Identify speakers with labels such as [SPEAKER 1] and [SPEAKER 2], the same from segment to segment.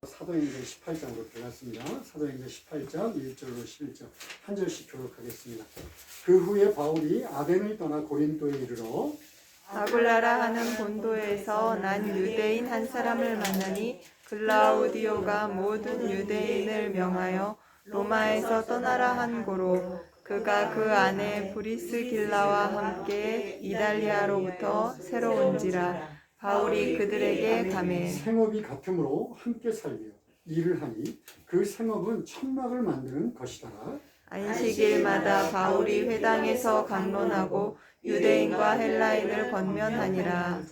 [SPEAKER 1] 사도행전 18장으로 들어갔습니다. 사도행전 18장 1절로 11절 한 절씩 교독하겠습니다. 그 후에 바울이 아덴을 떠나 고린도에 이르러
[SPEAKER 2] 아굴라라 하는 본도에서 난 유대인 한 사람을 만나니 글라우디오가 모든 유대인을 명하여 로마에서 떠나라 한 고로 그가 그 안에 브리스길라와 함께 이달리아로부터 새로 온지라. 바울이 그들에게 가매
[SPEAKER 1] 생업이 같으므로 함께 살며 일을 하니 그 생업은 천막을 만드는 것이더라.
[SPEAKER 2] 안식일마다 바울이 회당에서 강론하고 유대인과 헬라인을 권면하니라.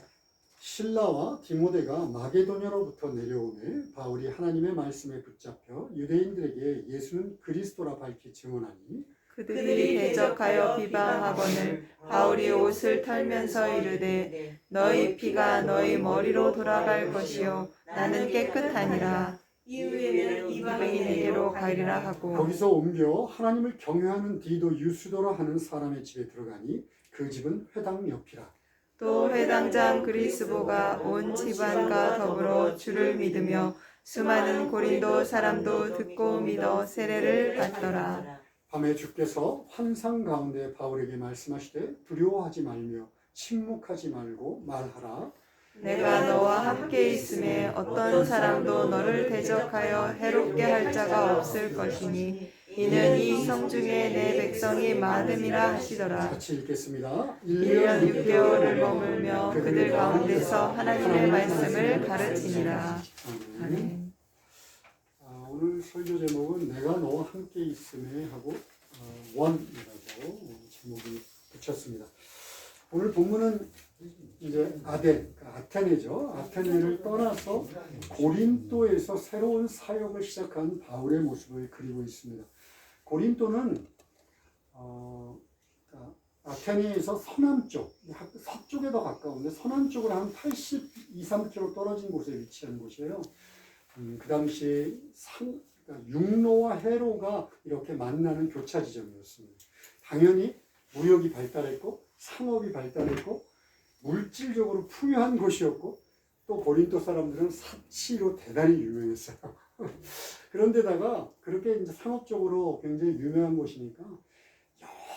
[SPEAKER 1] 실라와 디모데가 마게도냐로부터 내려오매 바울이 하나님의 말씀에 붙잡혀 유대인들에게 예수는 그리스도라 밝히 증언하니
[SPEAKER 2] 그들이 대적하여 비방하거늘 바울이 옷을 털면서 이르되 너희 피가 너희 머리로 돌아갈 것이요 나는 깨끗하니라. 이후에는 이방인에게로 가리라 하고
[SPEAKER 1] 거기서 옮겨 하나님을 경외하는 디도 유스도라 하는 사람의 집에 들어가니 그 집은 회당 옆이라.
[SPEAKER 2] 또 회당장 그리스보가 온 집안과 더불어 주를 믿으며 수많은 고린도 사람도 듣고 믿어 세례를 받더라.
[SPEAKER 1] 밤에 주께서 환상 가운데 바울에게 말씀하시되 두려워하지 말며 침묵하지 말고 말하라.
[SPEAKER 2] 내가 너와 함께 있음에 어떤 사람도 너를 대적하여 해롭게 할 자가 없을 것이니 이는 이 성 중에 내 백성이 많음이라 하시더라.
[SPEAKER 1] 같이 읽겠습니다.
[SPEAKER 2] 1년 6개월을 머물며 그들 가운데서 하나님의 말씀을 가르치니라. 아멘.
[SPEAKER 1] 오늘 설교 제목은 내가 너와 함께 있음에 하고 원이라고 제목을 붙였습니다. 오늘 본문은 이제 아테네죠. 아테네를 떠나서 고린도에서 새로운 사역을 시작한 바울의 모습을 그리고 있습니다. 고린도는 아테네에서 서남쪽, 서쪽에 더 가까운데 서남쪽으로 한 82, 3km 떨어진 곳에 위치한 곳이에요. 그 당시에 육로와 해로가 이렇게 만나는 교차 지점이었습니다. 당연히 무역이 발달했고 상업이 발달했고 물질적으로 풍요한 곳이었고 또 고린도 사람들은 사치로 대단히 유명했어요. 그런데다가 그렇게 이제 상업적으로 굉장히 유명한 곳이니까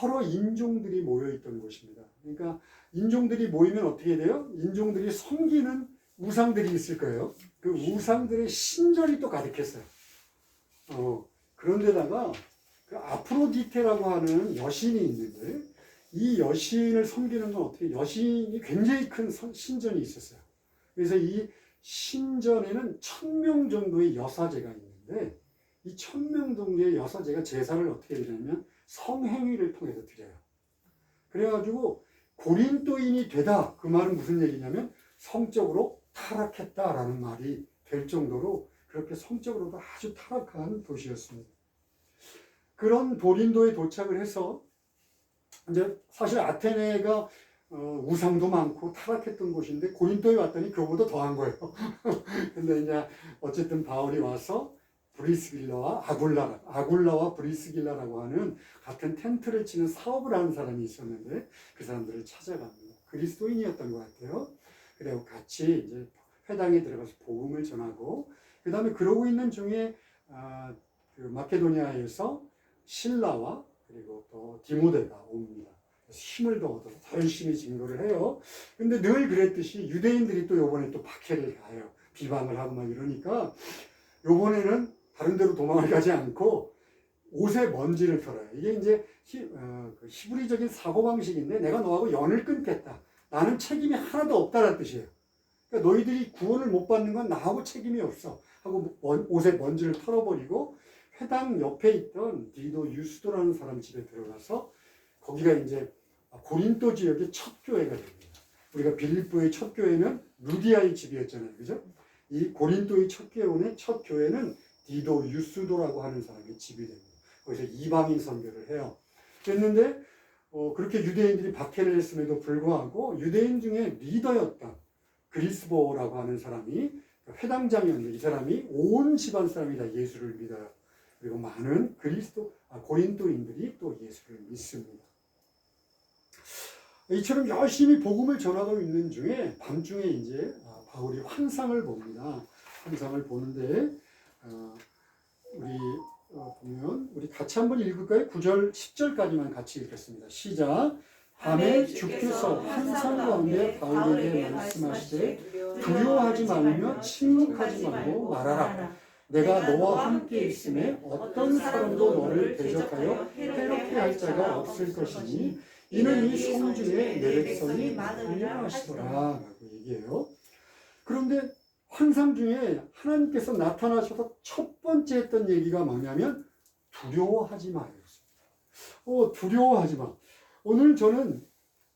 [SPEAKER 1] 여러 인종들이 모여있던 곳입니다. 그러니까 인종들이 모이면 어떻게 돼요? 인종들이 섬기는 우상들이 있을 거예요. 그 우상들의 신전이 또 가득했어요. 그런데다가 그 아프로디테라고 하는 여신이 있는데 이 여신을 섬기는 건 어떻게 여신이 굉장히 큰 신전이 있었어요. 그래서 이 신전에는 1000명 정도의 여사제가 있는데 이 1000명 정도의 여사제가 제사를 어떻게 드리냐면 성행위를 통해서 드려요. 그래가지고 고린도인이 되다 그 말은 무슨 얘기냐면 성적으로 타락했다라는 말이 될 정도로 그렇게 성적으로도 아주 타락한 도시였습니다. 그런 고린도에 도착을 해서 이제 사실 아테네가 우상도 많고 타락했던 곳인데 고린도에 왔더니 그거보다 더한 거예요. 근데 이제 어쨌든 바울이 와서 브리스길라와 아굴라와 브리스길라라고 하는 같은 텐트를 치는 사업을 하는 사람이 있었는데 그 사람들을 찾아갑니다. 그리스도인이었던 것 같아요. 그리고 같이 이제 회당에 들어가서 복음을 전하고 그 다음에 그러고 있는 중에 그 마케도니아에서 실라와 그리고 또 디모데가 옵니다. 그래서 힘을 더 얻어서 더 열심히 증거를 해요. 근데 늘 그랬듯이 유대인들이 또 요번에 또 박해를 가요. 비방을 하고 막 이러니까 요번에는 다른 데로 도망을 가지 않고 옷에 먼지를 털어요. 이게 이제 히브리적인 사고방식인데 내가 너하고 연을 끊겠다. 나는 책임이 하나도 없다는 뜻이에요. 그러니까 너희들이 구원을 못 받는 건 나하고 책임이 없어. 하고 옷에 먼지를 털어버리고 회당 옆에 있던 디도 유스도라는 사람 집에 들어가서 거기가 이제 고린도 지역의 첫 교회가 됩니다. 우리가 빌립보의 첫 교회는 루디아의 집이었잖아요. 그죠? 이 고린도의 첫 교회는 디도 유스도라고 하는 사람의 집이 됩니다. 거기서 이방인 선교를 해요. 그랬는데 그렇게 유대인들이 박해를 했음에도 불구하고 유대인 중에 리더였던 그리스보라고 하는 사람이 회당장이었는데 이 사람이 온 집안 사람이 다 예수를 믿어요. 그리고 많은 고린도인들이 또 예수를 믿습니다. 이처럼 열심히 복음을 전하고 있는 중에 밤중에 이제 바울이 환상을 봅니다. 환상을 보는데 우리 보면 우리 같이 한번 읽을까요? 9절 10절까지만 같이 읽겠습니다. 시작. 밤에 주께서 환상 가운데 바울에게 말씀하시되 두려워하지 말며 침묵하지 말고 말하라. 내가 너와 함께 있음에 어떤 사람도 너를 대적하여 해롭게 할 자가 없을 것이니 이는 이 성중에 내 백성이 많으리라 하시더라 라고 얘기해요. 그런데 환상 중에 하나님께서 나타나셔서 첫 번째 했던 얘기가 뭐냐면 두려워하지 마. 두려워하지 마. 오늘 저는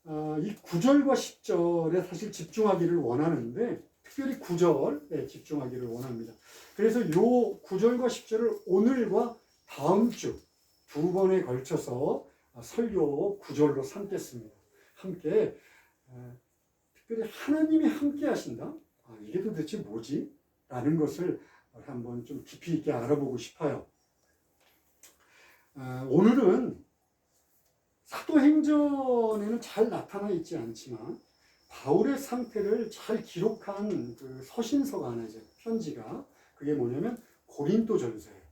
[SPEAKER 1] 이 9절과 10절에 사실 집중하기를 원하는데 특별히 9절에 집중하기를 원합니다. 그래서 이 9절과 10절을 오늘과 다음 주 두 번에 걸쳐서 설교 9절로 삼겠습니다. 함께 특별히 하나님이 함께 하신다? 이게 도대체 뭐지? 라는 것을 한번 좀 깊이 있게 알아보고 싶어요. 오늘은 사도행전에는 잘 나타나 있지 않지만 바울의 상태를 잘 기록한 그 서신서가 하나 있어요. 편지가. 그게 뭐냐면 고린도전서예요.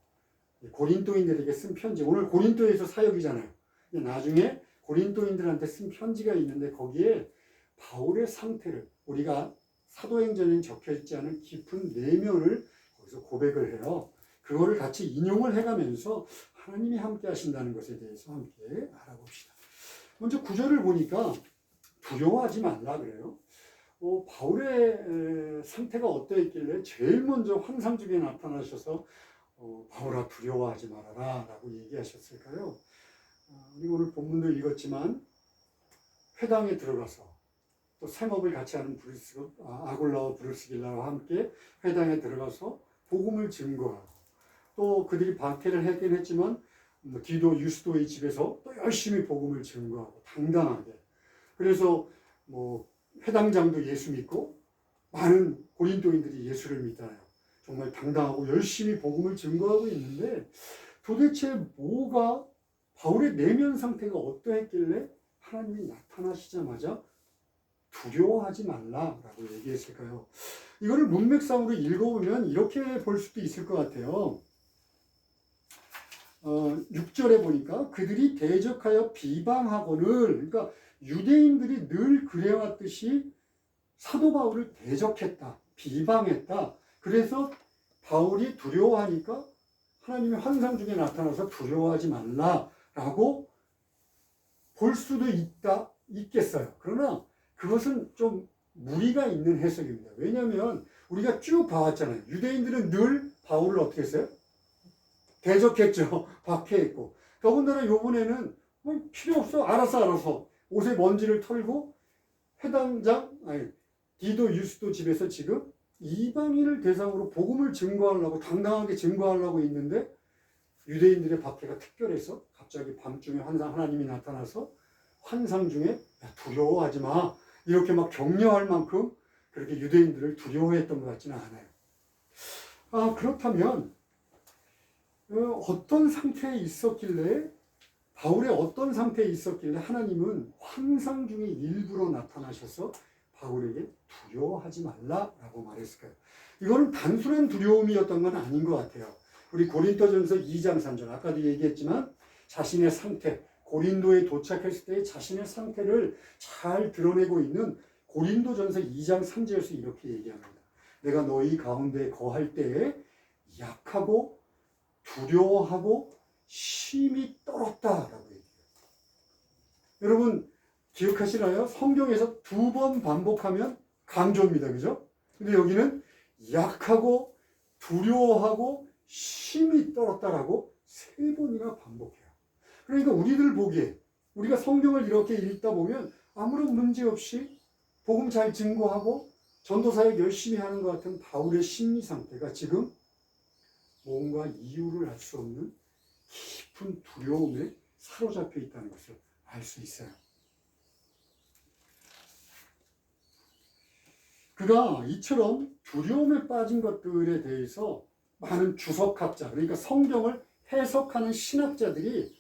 [SPEAKER 1] 고린도인들에게 쓴 편지. 오늘 고린도에서 사역이잖아요. 나중에 고린도인들한테 쓴 편지가 있는데 거기에 바울의 상태를 우리가 사도행전에 적혀 있지 않은 깊은 내면을 거기서 고백을 해요. 그거를 같이 인용을 해가면서 하나님이 함께 하신다는 것에 대해서 함께 알아봅시다. 먼저 9절을 보니까 두려워하지 말라 그래요. 바울의 상태가 어떠했길래 제일 먼저 환상 중에 나타나셔서 바울아 두려워하지 말아라 라고 얘기하셨을까요? 우리 오늘 본문도 읽었지만 회당에 들어가서 또 생업을 같이 하는 아골라와 브루스길라와 함께 회당에 들어가서 복음을 증거하고 또 그들이 박해를 하긴 했지만 디도 유스도의 집에서 또 열심히 복음을 증거하고 당당하게 그래서 회당장도 예수 믿고 많은 고린도인들이 예수를 믿어요. 정말 당당하고 열심히 복음을 증거하고 있는데 도대체 뭐가 바울의 내면 상태가 어떠했길래 하나님이 나타나시자마자 두려워하지 말라라고 얘기했을까요? 이거를 문맥상으로 읽어보면 이렇게 볼 수도 있을 것 같아요. 6절에 보니까 그들이 대적하여 비방하거늘 그러니까 유대인들이 늘 그래왔듯이 사도 바울을 대적했다. 비방했다. 그래서 바울이 두려워하니까 하나님의 환상 중에 나타나서 두려워하지 말라라고 볼 수도 있겠어요. 그러나 그것은 좀 무리가 있는 해석입니다. 왜냐하면 우리가 쭉 봐왔잖아요. 유대인들은 늘 바울을 어떻게 했어요? 대적했죠. 박해했고. 더군다나 이번에는 필요 없어. 알아서 옷에 먼지를 털고 디도 유스도 집에서 지금 이방인을 대상으로 복음을 증거하려고 당당하게 증거하려고 있는데 유대인들의 박해가 특별해서 갑자기 밤중에 하나님이 나타나서 환상 중에 두려워하지 마 이렇게 막 격려할 만큼 그렇게 유대인들을 두려워했던 것 같지는 않아요. 그렇다면 어떤 상태에 있었길래 바울의 어떤 상태에 있었길래 하나님은 환상 중에 일부러 나타나셔서 바울에게 두려워하지 말라라고 말했을까요? 이거는 단순한 두려움이었던 건 아닌 것 같아요. 우리 고린도전서 2장 3절 아까도 얘기했지만 자신의 상태 고린도에 도착했을 때 자신의 상태를 잘 드러내고 있는 고린도전서 2장 3절에서 이렇게 얘기합니다. 내가 너희 가운데 거할 때에 약하고 두려워하고 심히 떨었다라고 얘기해요. 여러분 기억하시나요? 성경에서 2번 반복하면 강조입니다. 그죠? 근데 여기는 약하고 두려워하고 심히 떨었다라고 3번이나 반복해요. 그러니까 우리들 보기에 우리가 성경을 이렇게 읽다 보면 아무런 문제 없이 복음 잘 증거하고 전도사역 열심히 하는 것 같은 바울의 심리 상태가 지금 뭔가 이유를 알 수 없는 깊은 두려움에 사로잡혀 있다는 것을 알 수 있어요. 그가 이처럼 두려움에 빠진 것들에 대해서 많은 주석학자, 그러니까 성경을 해석하는 신학자들이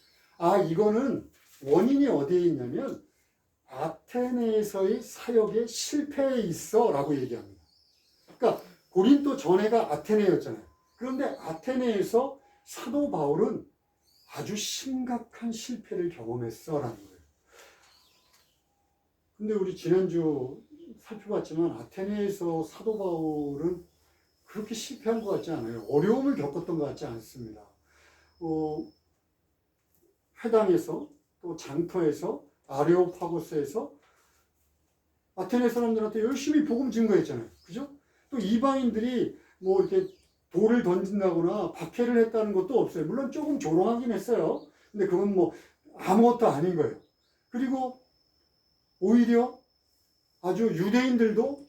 [SPEAKER 1] 이거는 원인이 어디에 있냐면 아테네에서의 사역의 실패에 있어 라고 얘기합니다. 그러니까 고린도 전에가 아테네였잖아요. 그런데 아테네에서 사도 바울은 아주 심각한 실패를 경험했어라는 거예요. 근데 우리 지난주 살펴봤지만 아테네에서 사도 바울은 그렇게 실패한 것 같지 않아요. 어려움을 겪었던 것 같지 않습니다. 회당에서 또 장터에서 아레오파고스에서 아테네 사람들한테 열심히 복음 증거했잖아요. 그죠? 또 이방인들이 뭐 이렇게 돌을 던진다거나 박해를 했다는 것도 없어요. 물론 조금 조롱하긴 했어요. 근데 그건 뭐 아무것도 아닌 거예요. 그리고 오히려 아주 유대인들도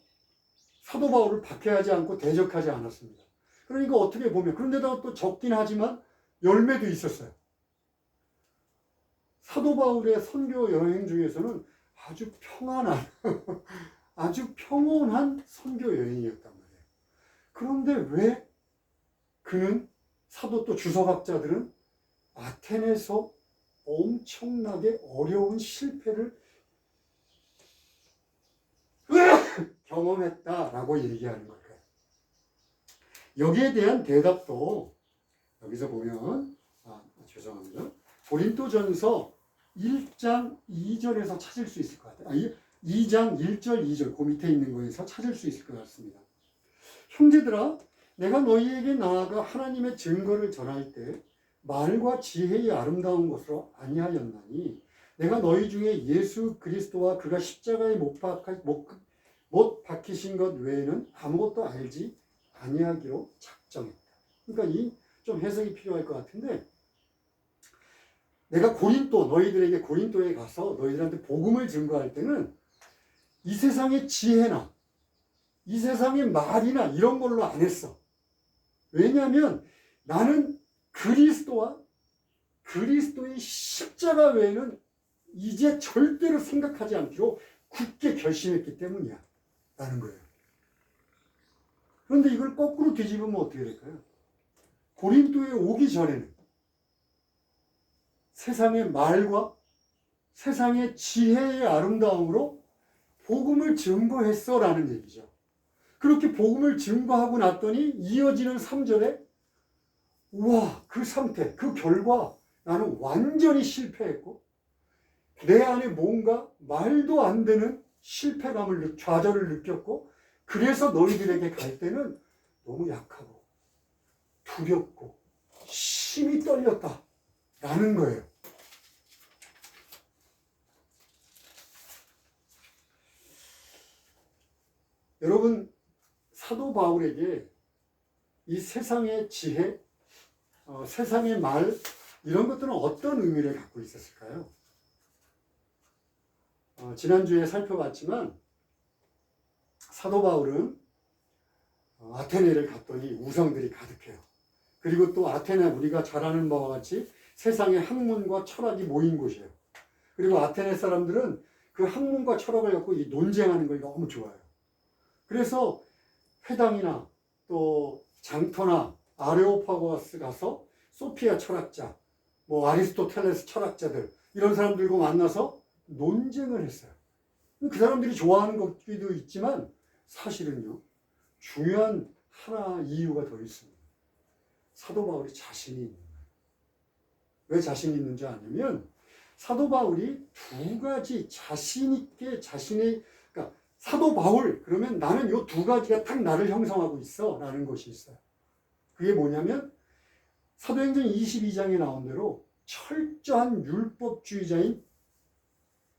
[SPEAKER 1] 사도 바울을 박해하지 않고 대적하지 않았습니다. 그러니까 어떻게 보면, 그런데다가 또 적긴 하지만 열매도 있었어요. 사도 바울의 선교 여행 중에서는 아주 평안한, 아주 평온한 선교 여행이었단 말이에요. 그런데 왜 그는, 사도 또 주석학자들은 아테네에서 엄청나게 어려운 실패를 경험했다라고 얘기하는 걸까요? 여기에 대한 대답도 여기서 보면, 죄송합니다. 고린도전서 1장 2절에서 찾을 수 있을 것 같아요. 2장 1절 2절 그 밑에 있는 거에서 찾을 수 있을 것 같습니다. 형제들아, 내가 너희에게 나아가 하나님의 증거를 전할 때 말과 지혜의 아름다운 것으로 아니하였나니 내가 너희 중에 예수 그리스도와 그가 십자가에 못 박히신 것 외에는 아무것도 알지 아니하기로 작정했다. 그러니까 이 좀 해석이 필요할 것 같은데, 내가 너희들에게 고린도에 가서 너희들한테 복음을 증거할 때는 이 세상의 지혜나 이 세상의 말이나 이런 걸로 안 했어. 왜냐하면 나는 그리스도와 그리스도의 십자가 외에는 이제 절대로 생각하지 않기로 굳게 결심했기 때문이야 라는 거예요. 그런데 이걸 거꾸로 뒤집으면 어떻게 될까요? 고린도에 오기 전에는 세상의 말과 세상의 지혜의 아름다움으로 복음을 증거했어 라는 얘기죠. 그렇게 복음을 증거하고 났더니 이어지는 3절에 우와, 그 상태, 그 결과 나는 완전히 실패했고 내 안에 뭔가 말도 안 되는 실패감을, 좌절을 느꼈고, 그래서 너희들에게 갈 때는 너무 약하고 두렵고 심히 떨렸다 라는 거예요. 여러분, 사도 바울에게 이 세상의 지혜, 세상의 말, 이런 것들은 어떤 의미를 갖고 있었을까요? 지난주에 살펴봤지만 사도 바울은 아테네를 갔더니 우상들이 가득해요. 그리고 또 아테네, 우리가 잘 아는 바와 같이 세상의 학문과 철학이 모인 곳이에요. 그리고 아테네 사람들은 그 학문과 철학을 갖고 이 논쟁하는 걸 너무 좋아해요. 그래서 회당이나 또 장터나 아레오파고스 가서 소피아 철학자, 뭐 아리스토텔레스 철학자들, 이런 사람들과 만나서 논쟁을 했어요. 그 사람들이 좋아하는 것도 있지만 사실은요, 중요한 하나 이유가 더 있습니다. 사도 바울이 자신이 있는 거예요. 왜 자신이 있는지 아냐면 사도 바울이 두 가지 자신 있게 그러니까 사도 바울 그러면 나는 요 두 가지가 딱 나를 형성하고 있어 라는 것이 있어요. 그게 뭐냐면 사도행전 22장에 나온 대로 철저한 율법주의자인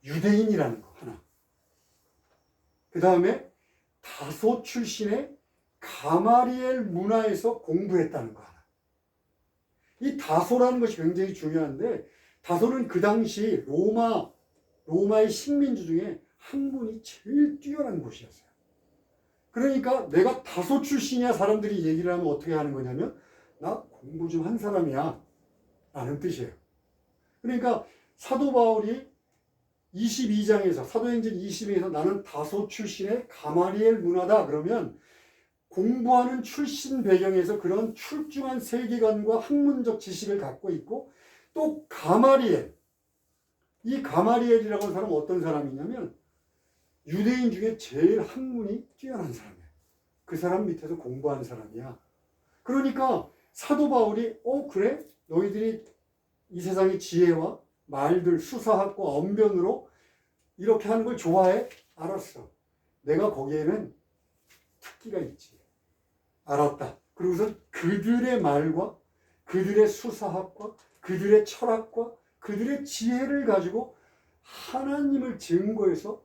[SPEAKER 1] 유대인이라는 거 하나, 그 다음에 다소 출신의 가마리엘 문화에서 공부했다는 거 하나. 이 다소라는 것이 굉장히 중요한데, 다소는 그 당시 로마의 식민지 중에 학문이 제일 뛰어난 곳이었어요. 그러니까 내가 다소 출신이야 사람들이 얘기를 하면 어떻게 하는 거냐면 나 공부 좀 한 사람이야 라는 뜻이에요. 그러니까 사도 바울이 22장에서 사도행전 22장에서 나는 다소 출신의 가마리엘 문화다 그러면 공부하는 출신 배경에서 그런 출중한 세계관과 학문적 지식을 갖고 있고, 또 가마리엘, 이 가마리엘이라고 하는 사람은 어떤 사람이냐면 유대인 중에 제일 학문이 뛰어난 사람이에요. 그 사람 밑에서 공부한 사람이야. 그러니까 사도 바울이 그래? 너희들이 이 세상의 지혜와 말들, 수사학과 언변으로 이렇게 하는 걸 좋아해? 알았어. 내가 거기에는 특기가 있지. 알았다. 그리고서 그들의 말과 그들의 수사학과 그들의 철학과 그들의 지혜를 가지고 하나님을 증거해서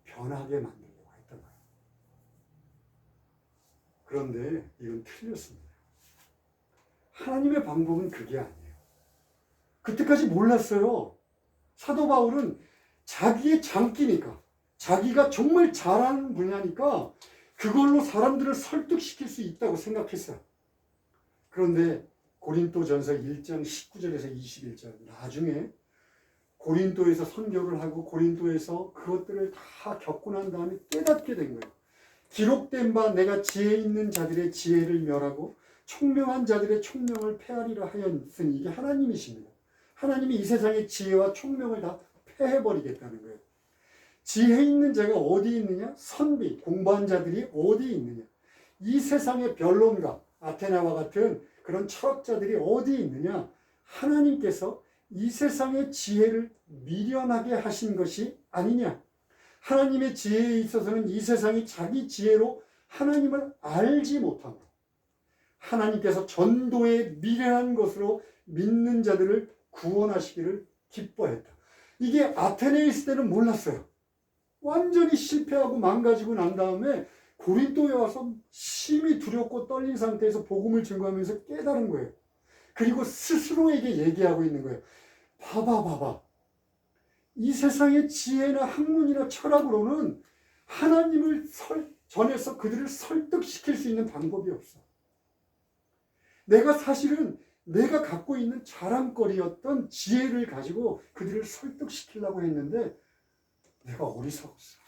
[SPEAKER 1] 변하게 만들려고 했던 거예요. 그런데 이건 틀렸습니다. 하나님의 방법은 그게 아니에요. 그때까지 몰랐어요. 사도 바울은 자기의 장기니까, 자기가 정말 잘하는 분야니까 그걸로 사람들을 설득시킬 수 있다고 생각했어요. 그런데 고린도전서 1장 19절에서 21절 나중에 고린도에서 선교를 하고 고린도에서 그것들을 다 겪고 난 다음에 깨닫게 된 거예요. 기록된 바 내가 지혜 있는 자들의 지혜를 멸하고 총명한 자들의 총명을 폐하리라 하였으니 이게 하나님이십니다. 하나님이 이 세상의 지혜와 총명을 다 폐해버리겠다는 거예요. 지혜 있는 자가 어디 있느냐? 선비, 공부한 자들이 어디 있느냐? 이 세상의 변론가, 아테나와 같은 그런 철학자들이 어디 있느냐? 하나님께서 이 세상의 지혜를 미련하게 하신 것이 아니냐? 하나님의 지혜에 있어서는 이 세상이 자기 지혜로 하나님을 알지 못하고 하나님께서 전도에 미련한 것으로 믿는 자들을 구원하시기를 기뻐했다. 이게 아테네에 있을 때는 몰랐어요. 완전히 실패하고 망가지고 난 다음에 고린도에 와서 심히 두렵고 떨린 상태에서 복음을 증거하면서 깨달은 거예요. 그리고 스스로에게 얘기하고 있는 거예요. 봐봐. 이 세상의 지혜나 학문이나 철학으로는 하나님을 전해서 그들을 설득시킬 수 있는 방법이 없어. 내가 사실은 내가 갖고 있는 자랑거리였던 지혜를 가지고 그들을 설득시키려고 했는데 내가 어리석었어.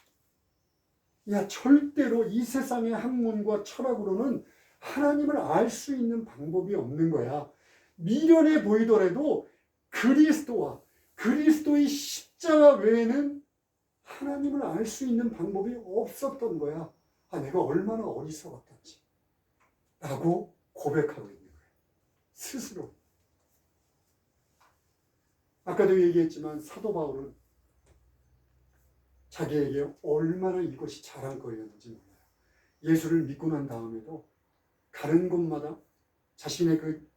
[SPEAKER 1] 야, 절대로 이 세상의 학문과 철학으로는 하나님을 알 수 있는 방법이 없는 거야. 미련해 보이더라도 그리스도와 그리스도의 십자가 외에는 하나님을 알 수 있는 방법이 없었던 거야. 내가 얼마나 어리석었던지 라고 고백하고 있는 거예요. 스스로. 아까도 얘기했지만 사도 바울은 자기에게 얼마나 이것이 자랑거리였는지 몰라요. 예수를 믿고 난 다음에도 가는 곳마다 자신의 그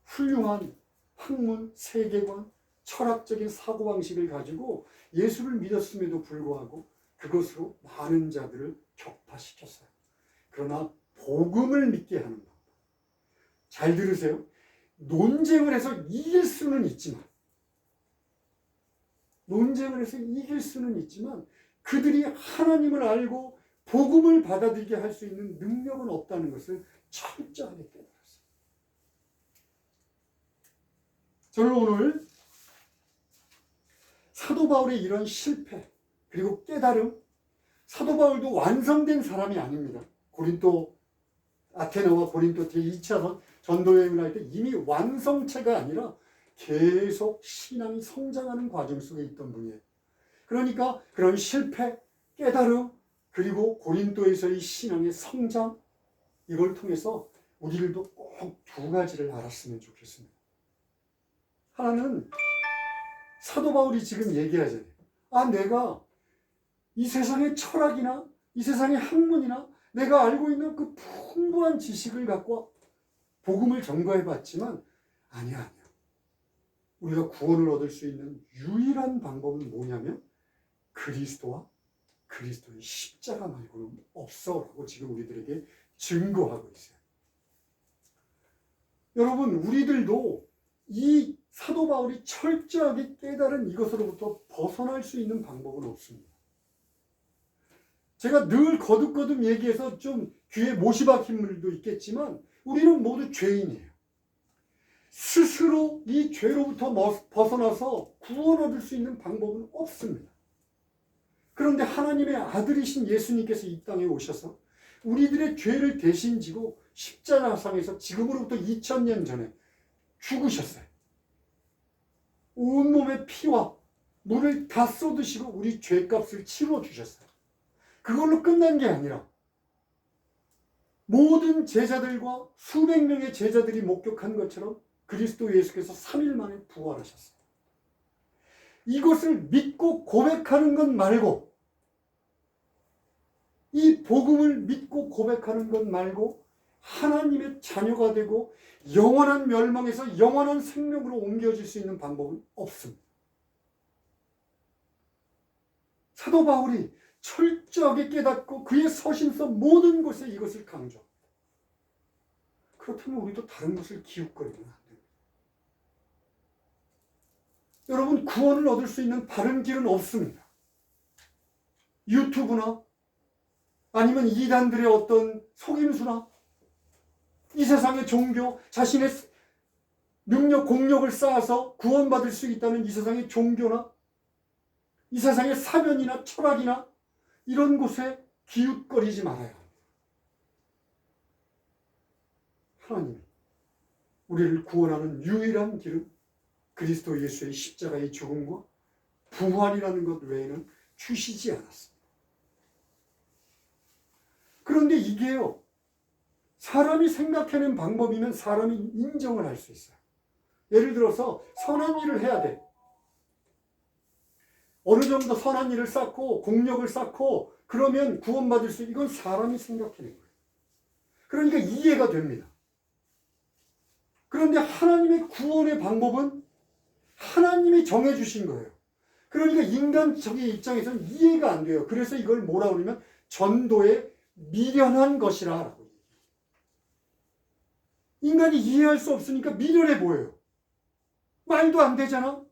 [SPEAKER 1] 훌륭한 학문, 세계관, 철학적인 사고방식을 가지고 예수를 믿었음에도 불구하고 그것으로 많은 자들을 격파시켰어요. 그러나 복음을 믿게 하는 방법. 잘 들으세요. 논쟁을 해서 이길 수는 있지만 그들이 하나님을 알고 복음을 받아들이게 할 수 있는 능력은 없다는 것을 철저하게 깨달았어요. 저는 오늘 사도 바울의 이런 실패 그리고 깨달음, 사도 바울도 완성된 사람이 아닙니다. 아테네와 고린도 제2차 전도여행을 할 때 이미 완성체가 아니라 계속 신앙이 성장하는 과정 속에 있던 분이에요. 그러니까 그런 실패, 깨달음, 그리고 고린도에서의 신앙의 성장, 이걸 통해서 우리들도 꼭 두 가지를 알았으면 좋겠습니다. 하나는 사도 바울이 지금 얘기하잖아요. 내가 이 세상의 철학이나 이 세상의 학문이나 내가 알고 있는 그 풍부한 지식을 갖고 복음을 전거해봤지만 아니야. 우리가 구원을 얻을 수 있는 유일한 방법은 뭐냐면 그리스도와 그리스도의 십자가 말고는 없어라고 지금 우리들에게 증거하고 있어요. 여러분, 우리들도 이 사도 바울이 철저하게 깨달은 이것으로부터 벗어날 수 있는 방법은 없습니다. 제가 늘 거듭거듭 얘기해서 좀 귀에 못이 박힌 분들도 있겠지만 우리는 모두 죄인이에요. 스스로 이 죄로부터 벗어나서 구원 얻을 수 있는 방법은 없습니다. 그런데 하나님의 아들이신 예수님께서 이 땅에 오셔서 우리들의 죄를 대신 지고 십자가상에서 지금으로부터 2000년 전에 죽으셨어요. 온몸의 피와 물을 다 쏟으시고 우리 죄값을 치러 주셨어요. 그걸로 끝난 게 아니라 모든 제자들과 수백 명의 제자들이 목격한 것처럼 그리스도 예수께서 3일 만에 부활하셨어요. 이것을 믿고 고백하는 것 말고, 이 복음을 믿고 고백하는 것 말고 하나님의 자녀가 되고 영원한 멸망에서 영원한 생명으로 옮겨질 수 있는 방법은 없습니다. 사도 바울이 철저하게 깨닫고 그의 서신서 모든 곳에 이것을 강조합니다. 그렇다면 우리도 다른 것을 기웃거리면 안 됩니다. 여러분, 구원을 얻을 수 있는 다른 길은 없습니다. 유튜브나 아니면 이단들의 어떤 속임수나 이 세상의 종교, 자신의 능력, 공력을 쌓아서 구원받을 수 있다는 이 세상의 종교나 이 세상의 사변이나 철학이나 이런 곳에 기웃거리지 말아야 합니다. 하나님이 우리를 구원하는 유일한 길은 그리스도 예수의 십자가의 죽음과 부활이라는 것 외에는 주시지 않았습니다. 그런데 이게요, 사람이 생각해낸 방법이면 사람이 인정을 할 수 있어요. 예를 들어서 선한 일을 해야 돼. 어느 정도 선한 일을 쌓고 공력을 쌓고 그러면 구원받을 수, 이건 사람이 생각해낸 거예요. 그러니까 이해가 됩니다. 그런데 하나님의 구원의 방법은 하나님이 정해주신 거예요. 그러니까 인간적인 입장에서는 이해가 안 돼요. 그래서 이걸 뭐라 그러면 전도에 미련한 것이라 라고. 인간이 이해할 수 없으니까 미련해 보여요. 말도 안 되잖아.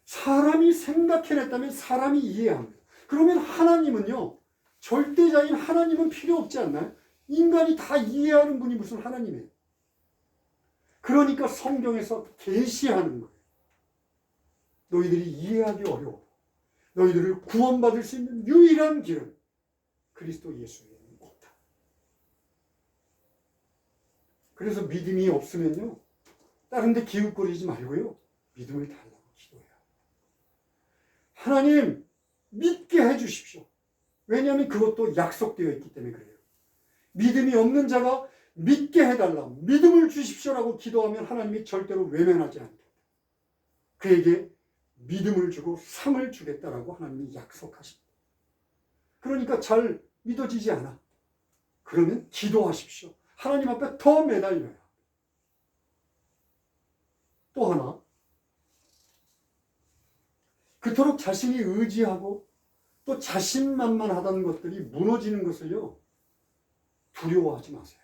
[SPEAKER 1] 사람이 생각해냈다면 사람이 이해합니다. 그러면 하나님은요, 절대자인 하나님은 필요 없지 않나요? 인간이 다 이해하는 분이 무슨 하나님이에요. 그러니까 성경에서 계시하는 거예요. 너희들이 이해하기 어려워. 너희들을 구원받을 수 있는 유일한 길은 그리스도 예수에는 없다. 그래서 믿음이 없으면요, 다른 데 기웃거리지 말고요, 믿음을 달라고 기도해요. 하나님, 믿게 해주십시오. 왜냐하면 그것도 약속되어 있기 때문에 그래요. 믿음이 없는 자가 믿게 해달라, 믿음을 주십시오라고 기도하면 하나님이 절대로 외면하지 않겠다. 그에게 믿음을 주고 상을 주겠다라고 하나님이 약속하십니다. 그러니까 잘 믿어지지 않아. 그러면 기도하십시오. 하나님 앞에 더 매달려요. 또 하나, 그토록 자신이 의지하고 또 자신만만하다는 것들이 무너지는 것을요, 두려워하지 마세요.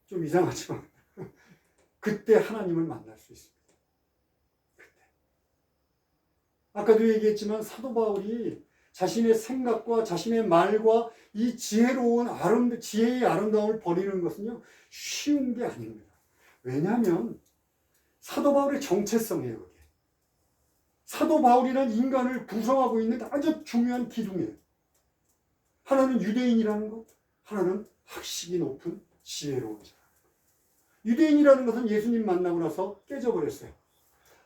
[SPEAKER 1] 좀 이상하지만 그때 하나님을 만날 수 있습니다. 그때. 아까도 얘기했지만 사도 바울이 자신의 생각과 자신의 말과 이 지혜로운 지혜의 아름다움을 버리는 것은요, 쉬운 게 아닙니다. 왜냐하면 사도 바울의 정체성이에요. 그게. 사도 바울이란 인간을 구성하고 있는 아주 중요한 기둥이에요. 하나는 유대인이라는 것, 하나는 학식이 높은 지혜로운 자. 유대인이라는 것은 예수님 만나고 나서 깨져버렸어요.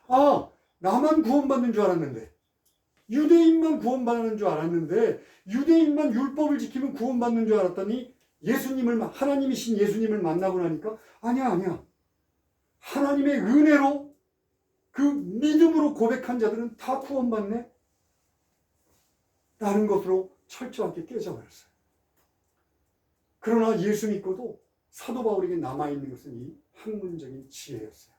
[SPEAKER 1] 아, 나만 구원받는 줄 알았는데, 유대인만 구원받는 줄 알았는데, 유대인만 율법을 지키면 구원받는 줄 알았더니 하나님이신 예수님을 만나고 나니까 아니야. 하나님의 은혜로 그 믿음으로 고백한 자들은 다 구원받네? 라는 것으로 철저하게 깨져버렸어요. 그러나 예수 믿고도 사도 바울에게 남아있는 것은 이 학문적인 지혜였어요.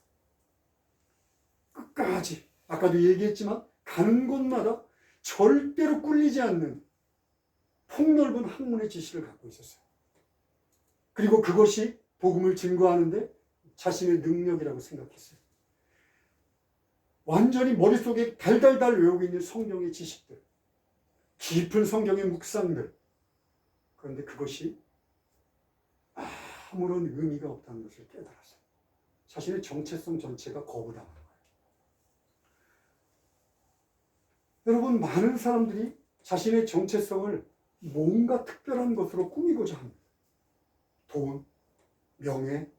[SPEAKER 1] 끝까지, 아까도 얘기했지만 가는 곳마다 절대로 꿀리지 않는 폭넓은 학문의 지식을 갖고 있었어요. 그리고 그것이 복음을 증거하는데 자신의 능력이라고 생각했어요. 완전히 머릿속에 달달달 외우고 있는 성경의 지식들, 깊은 성경의 묵상들, 그런데 그것이 아무런 의미가 없다는 것을 깨달았어요. 자신의 정체성 전체가 거부당한 거예요. 여러분, 많은 사람들이 자신의 정체성을 뭔가 특별한 것으로 꾸미고자 합니다. 돈, 명예,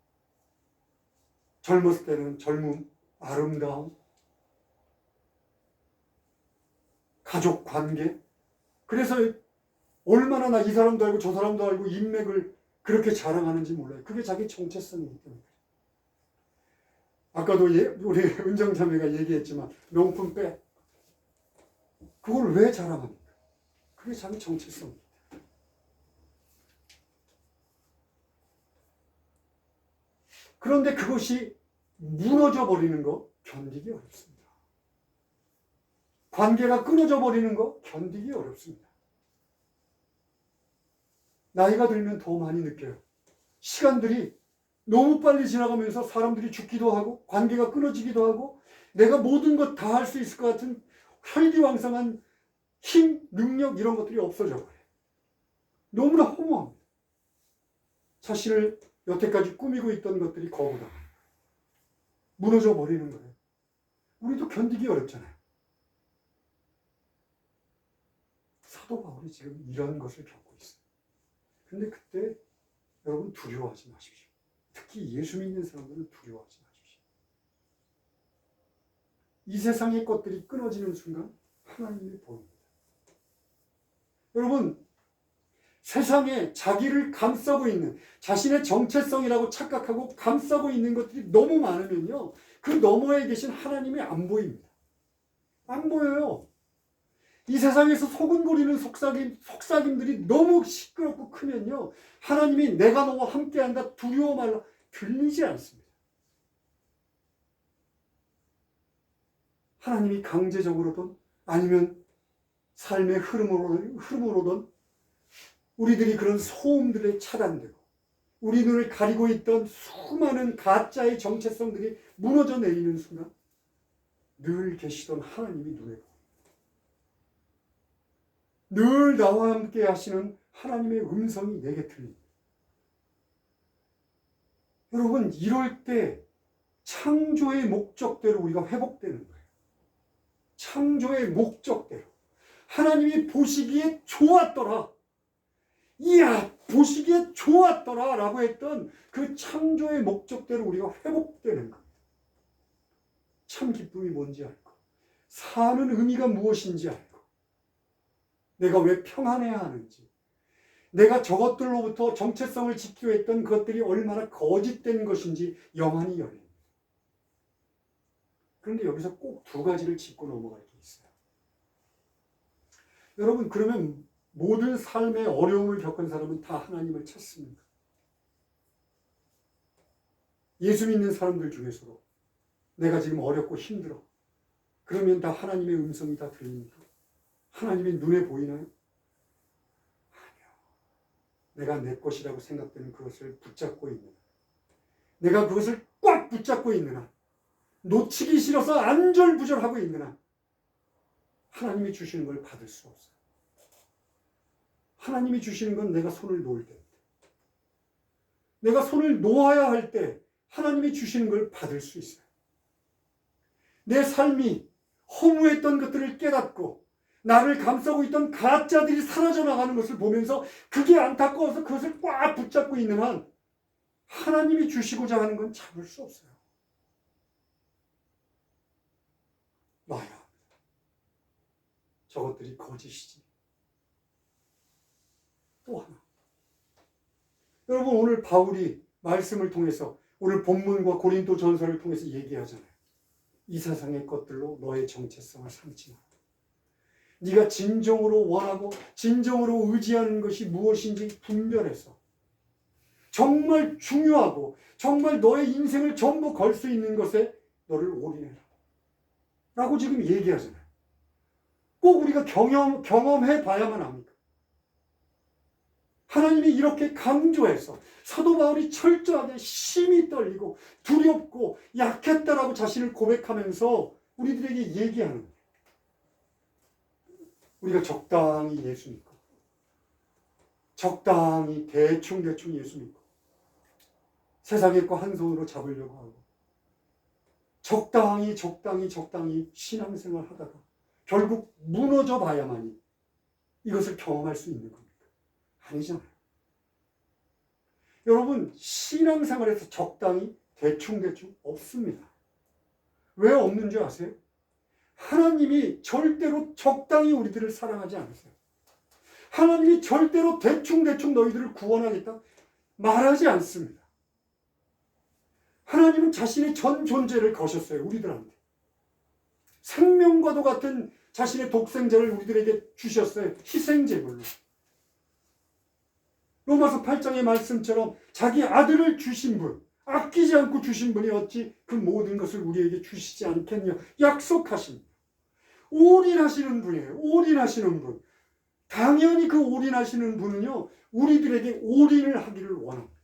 [SPEAKER 1] 젊었을 때는 젊음, 아름다움, 가족 관계. 그래서 얼마나 나 이 사람도 알고 저 사람도 알고 인맥을 그렇게 자랑하는지 몰라요. 그게 자기 정체성이기 때문에. 아까도 우리 은정자매가 얘기했지만 명품 백. 그걸 왜 자랑합니까? 그게 자기 정체성입니다. 그런데 그것이 무너져 버리는 거 견디기 어렵습니다. 관계가 끊어져 버리는 거 견디기 어렵습니다. 나이가 들면 더 많이 느껴요. 시간들이 너무 빨리 지나가면서 사람들이 죽기도 하고 관계가 끊어지기도 하고 내가 모든 것 다 할 수 있을 것 같은 혈기왕성한 힘, 능력 이런 것들이 없어져 버려요. 너무나 허무합니다. 자신을 여태까지 꾸미고 있던 것들이 거부당해요. 무너져 버리는 거예요. 우리도 견디기 어렵잖아요. 사도 바울이 지금 이런 것을 겪고 있어요. 근데 그때 여러분 두려워하지 마십시오. 특히 예수 믿는 사람들은 두려워하지 마십시오. 이 세상의 것들이 끊어지는 순간 하나님이 보입니다. 여러분, 세상에 자기를 감싸고 있는 자신의 정체성이라고 착각하고 감싸고 있는 것들이 너무 많으면요, 그 너머에 계신 하나님이 안 보입니다. 안 보여요. 이 세상에서 소근거리는 속삭임들이 너무 시끄럽고 크면요, 하나님이 내가 너와 함께한다 두려워 말라 들리지 않습니다. 하나님이 강제적으로든 아니면 삶의 흐름으로든 우리들이 그런 소음들에 차단되고 우리 눈을 가리고 있던 수많은 가짜의 정체성들이 무너져 내리는 순간 늘 계시던 하나님이 눈에 보입니다. 늘 나와 함께 하시는 하나님의 음성이 내게 들립니다. 여러분, 이럴 때 창조의 목적대로 우리가 회복되는 거예요. 창조의 목적대로. 하나님이 보시기에 좋았더라. 이야, 보시기에 좋았더라 라고 했던 그 창조의 목적대로 우리가 회복되는 겁니다. 참 기쁨이 뭔지 알고, 사는 의미가 무엇인지 알고, 내가 왜 평안해야 하는지, 내가 저것들로부터 정체성을 지키려 했던 그것들이 얼마나 거짓된 것인지 영안이 열립니다. 그런데 여기서 꼭 두 가지를 짚고 넘어갈 게 있어요. 여러분, 그러면 모든 삶의 어려움을 겪은 사람은 다 하나님을 찾습니까? 예수 믿는 사람들 중에서도 내가 지금 어렵고 힘들어. 그러면 다 하나님의 음성이 다 들립니까? 하나님의 눈에 보이나요? 아니요. 내가 내 것이라고 생각되는 그것을 붙잡고 있는 한, 내가 그것을 꽉 붙잡고 있는 한, 놓치기 싫어서 안절부절하고 있는 한, 하나님이 주시는 걸 받을 수 없어요. 하나님이 주시는 건 내가 손을 놓을 때입니다. 내가 손을 놓아야 할 때 하나님이 주시는 걸 받을 수 있어요. 내 삶이 허무했던 것들을 깨닫고 나를 감싸고 있던 가짜들이 사라져 나가는 것을 보면서 그게 안타까워서 그것을 꽉 붙잡고 있는 한 하나님이 주시고자 하는 건 잡을 수 없어요. 놔야 합니다. 저것들이 거짓이지. 또 하나. 여러분, 오늘 바울이 말씀을 통해서 오늘 본문과 고린도 전서를 통해서 얘기하잖아요. 이 세상의 것들로 너의 정체성을 삼지 마라. 네가 진정으로 원하고 진정으로 의지하는 것이 무엇인지 분별해서 정말 중요하고 정말 너의 인생을 전부 걸 수 있는 것에 너를 올인해라 라고 지금 얘기하잖아요. 꼭 우리가 경험해 봐야만 합니까? 하나님이 이렇게 강조해서 사도 바울이 철저하게 심히 떨리고 두렵고 약했다라고 자신을 고백하면서 우리들에게 얘기하는 거예요. 우리가 적당히 예수 믿고 적당히 대충 예수 믿고 세상의 거 한 손으로 잡으려고 하고 적당히 신앙생활 하다가 결국 무너져 봐야만이 이것을 경험할 수 있는 겁니다. 아니잖아요. 여러분, 신앙생활에서 적당히 대충 없습니다. 왜 없는 줄 아세요? 하나님이 절대로 적당히 우리들을 사랑하지 않으세요. 하나님이 절대로 대충대충 너희들을 구원하겠다 말하지 않습니다. 하나님은 자신의 전 존재를 거셨어요. 우리들한테. 생명과도 같은 자신의 독생자를 우리들에게 주셨어요. 희생제물로. 로마서 8장의 말씀처럼 자기 아들을 주신 분, 아끼지 않고 주신 분이 어찌 그 모든 것을 우리에게 주시지 않겠냐 약속하십니다. 올인하시는 분이에요. 올인하시는 분. 당연히 그 올인하시는 분은요, 우리들에게 올인을 하기를 원합니다.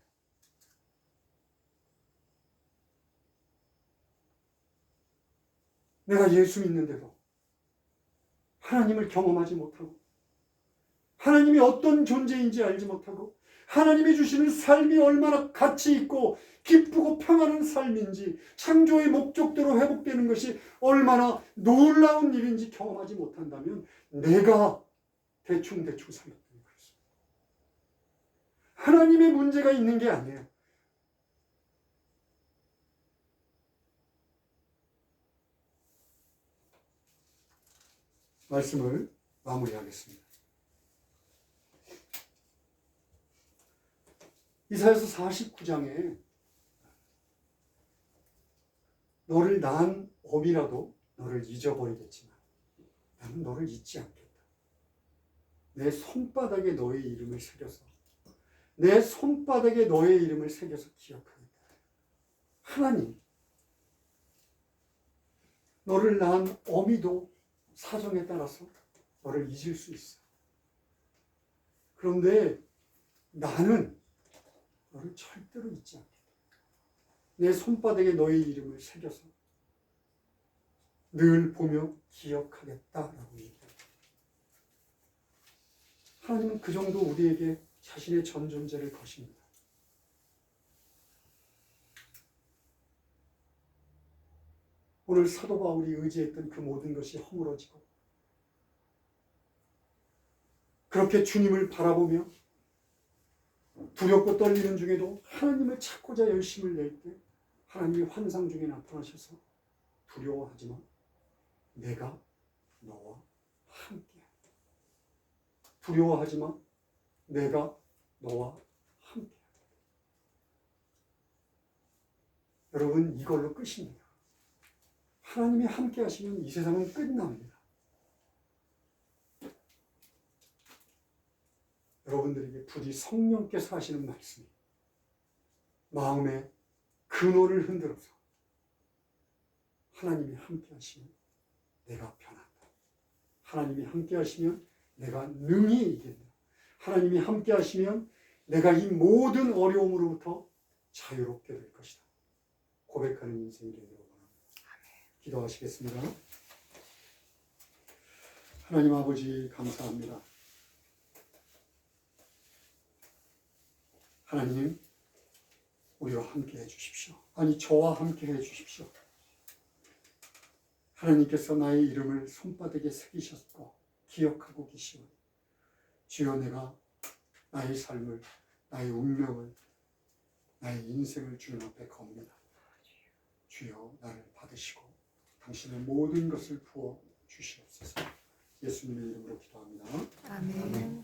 [SPEAKER 1] 내가 예수 믿는데도 하나님을 경험하지 못하고 하나님이 어떤 존재인지 알지 못하고 하나님이 주시는 삶이 얼마나 가치 있고 기쁘고 평안한 삶인지 창조의 목적대로 회복되는 것이 얼마나 놀라운 일인지 경험하지 못한다면 내가 대충대충 살았다는 것입니다. 하나님의 문제가 있는 게 아니에요. 말씀을 마무리하겠습니다. 이사야서 49장에 너를 낳은 어미라도 너를 잊어버리겠지만 나는 너를 잊지 않겠다. 내 손바닥에 너의 이름을 새겨서 내 손바닥에 너의 이름을 새겨서 기억하겠다. 하나님, 너를 낳은 어미도 사정에 따라서 너를 잊을 수 있어. 그런데 나는 너를 절대로 잊지 않겠다. 내 손바닥에 너의 이름을 새겨서 늘 보며 기억하겠다라고 얘기합니다. 하나님은 그 정도 우리에게 자신의 전 존재를 거십니다. 오늘 사도 바울이 의지했던 그 모든 것이 허물어지고 그렇게 주님을 바라보며 두렵고 떨리는 중에도 하나님을 찾고자 열심을 낼 때 하나님이 환상 중에 나타나셔서 두려워하지마. 내가 너와 함께하리라. 두려워하지마. 내가 너와 함께하리라. 여러분, 이걸로 끝입니다. 하나님이 함께 하시면 이 세상은 끝납니다. 여러분들에게 부디 성령께서 하시는 말씀이 마음의 근원을 흔들어서 하나님이 함께 하시면 내가 변한다. 하나님이 함께 하시면 내가 능히 이긴다. 하나님이 함께 하시면 내가 이 모든 어려움으로부터 자유롭게 될 것이다. 고백하는 인생이 되기를 원합니다. 기도하시겠습니다. 하나님 아버지 감사합니다. 하나님, 우리와 함께 해주십시오. 아니, 저와 함께 해주십시오. 하나님께서 나의 이름을 손바닥에 새기셨고 기억하고 계시오니 주여, 내가 나의 삶을, 나의 운명을, 나의 인생을 주님 앞에 겁니다. 주여, 나를 받으시고 당신의 모든 것을 부어 주시옵소서. 예수님의 이름으로 기도합니다.
[SPEAKER 2] 아멘.